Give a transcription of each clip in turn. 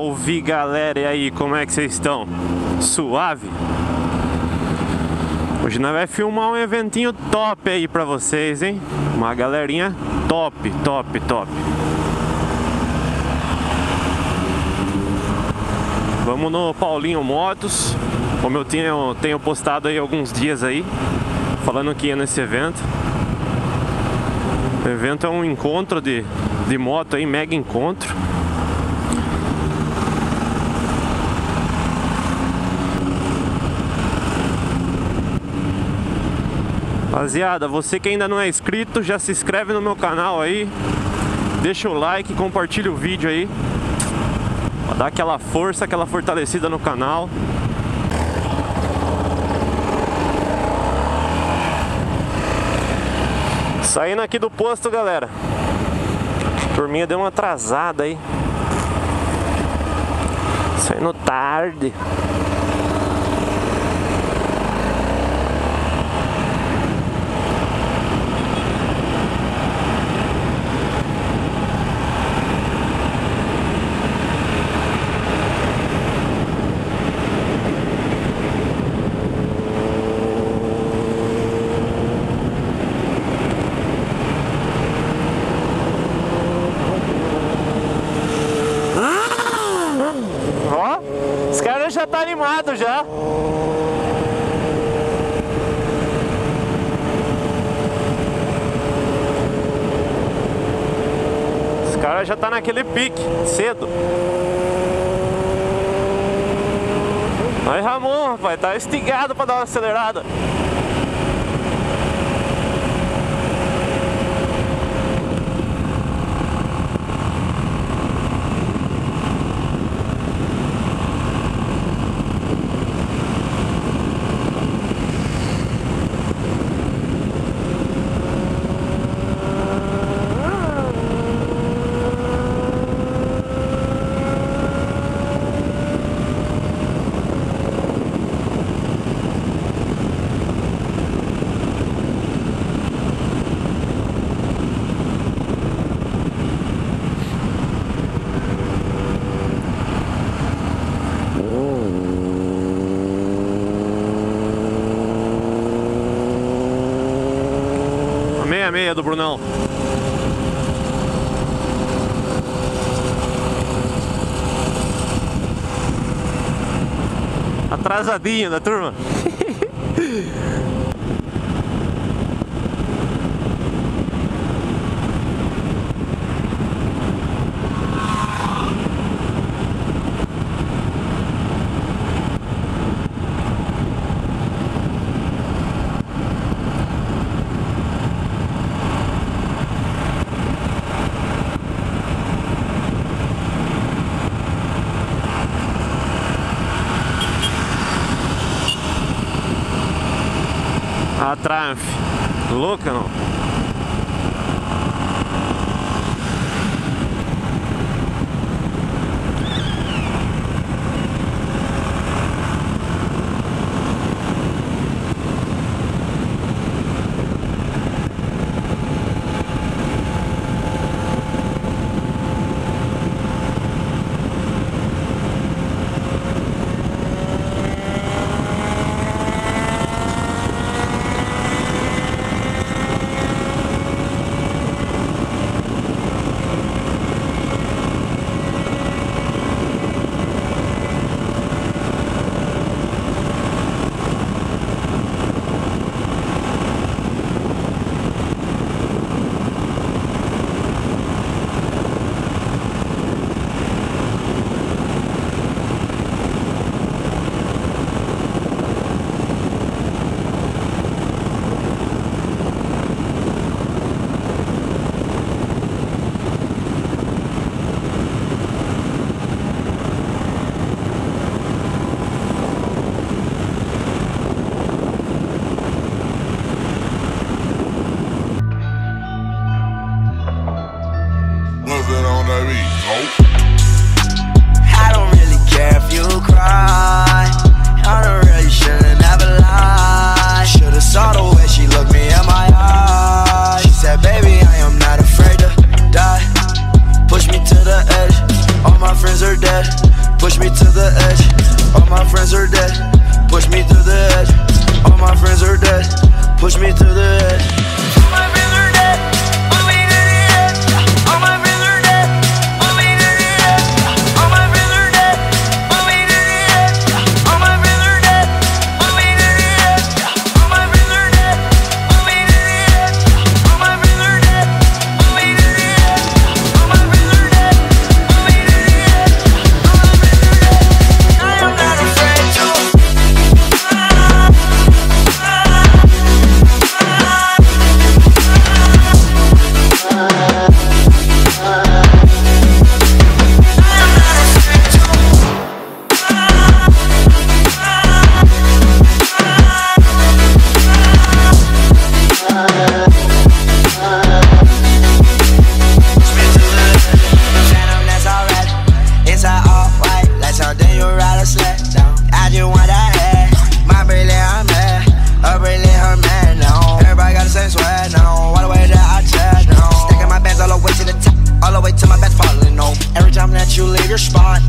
Salve galera, e aí, como é que vocês estão? Suave? Hoje nós vamos filmar um eventinho top aí pra vocês, hein? Uma galerinha top, top, top. Vamos no Paulinho Motos, como eu tenho postado aí alguns dias aí, falando que ia nesse evento. O evento é um encontro de moto aí, mega encontro. Rapaziada, você que ainda não é inscrito, já se inscreve no meu canal aí, deixa o like, compartilha o vídeo aí, pra dar aquela força, aquela fortalecida no canal. Saindo aqui do posto, galera. A turminha deu uma atrasada aí, saindo tarde. Já tá animado já. Os caras já tá naquele pique cedo. Aí Ramon, rapaz, tá estigado pra dar uma acelerada. Meia do Brunão. Atrasadinho da turma. A Tryumph, louca não? push me to the edge.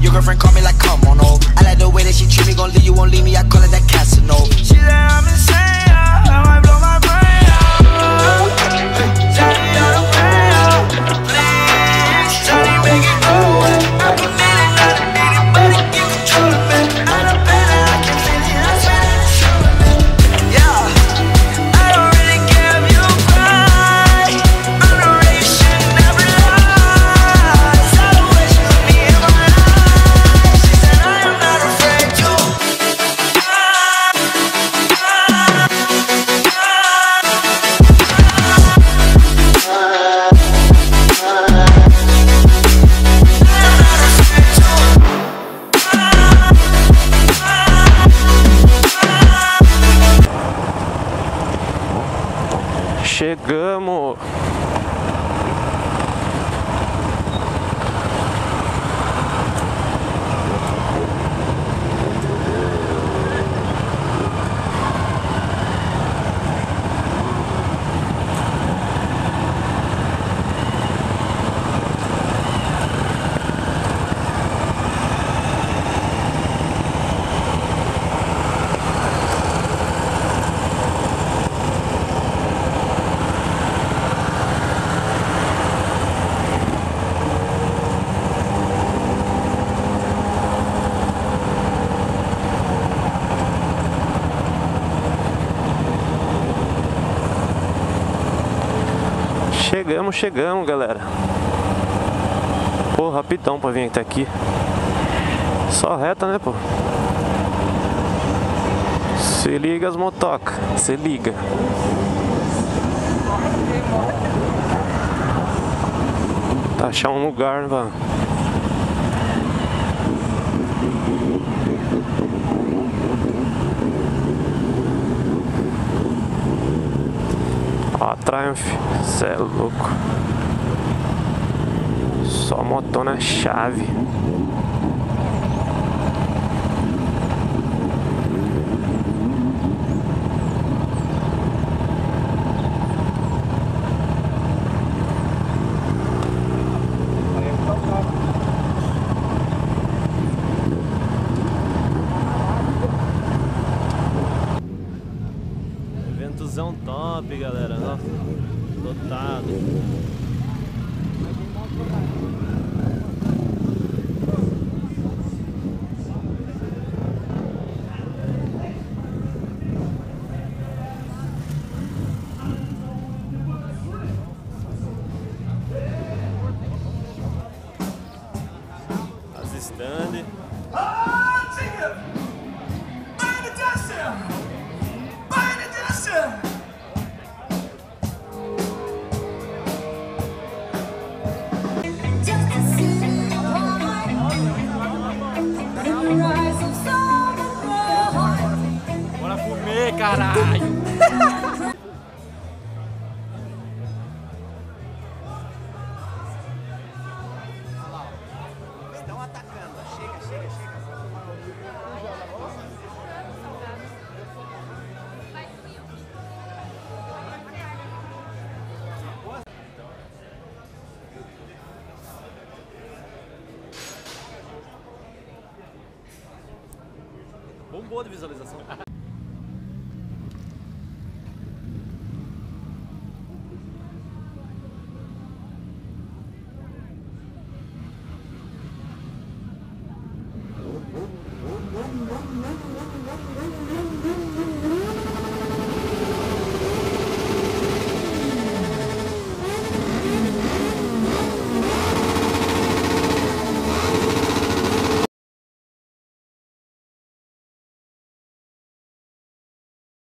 Your girlfriend call me like, come on over. I like the way that she treat me, gon' leave you, won't leave me. I call it that Casanova. She said I'm insane, I might blow my brain out. Johnny, I'm paying out. Please, Johnny, make it go away. I can feel it, not anybody can control of me. I'm a better, I can feel it, I swear that it's true of me. Yeah, I don't really care if you cry. I know that you should never lie. I don't wish you me in my life. Chegamos! Chegamos, galera. Pô, rapidão pra vir até aqui. Só reta, né, pô? Se liga as motocas, se liga. Tá, achar um lugar, mano. Ó, Triumph, cê é louco. Só motona chave. Eventozão top, galera. Ó, lotado. As stand. Bora comer, caralho! Estão atacando. Chega, chega, chega. Bombou de visualização.